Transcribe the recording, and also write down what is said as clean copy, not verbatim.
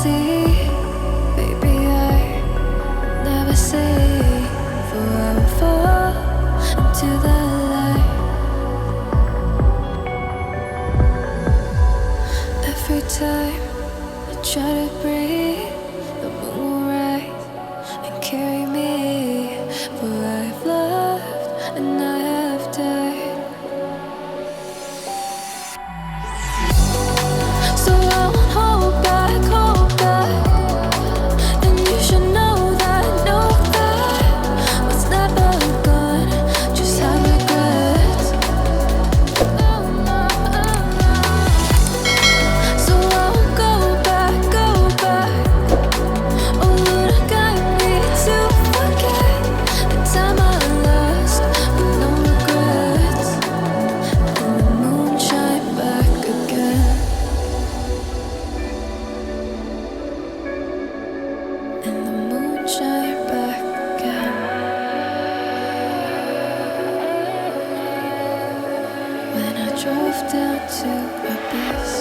see, baby, I never say, for I will fall into the light. Every time I try to breathe, the moon will rise and carry me, for I have loved and I have died. So I won't hold back, and you should know that what's never gone just have regrets. So I won't go back. Oh Lord, guide me to forget the time I lost with no regrets, and the moon shine back again. And the moon shine back again. When I drove down to abyss.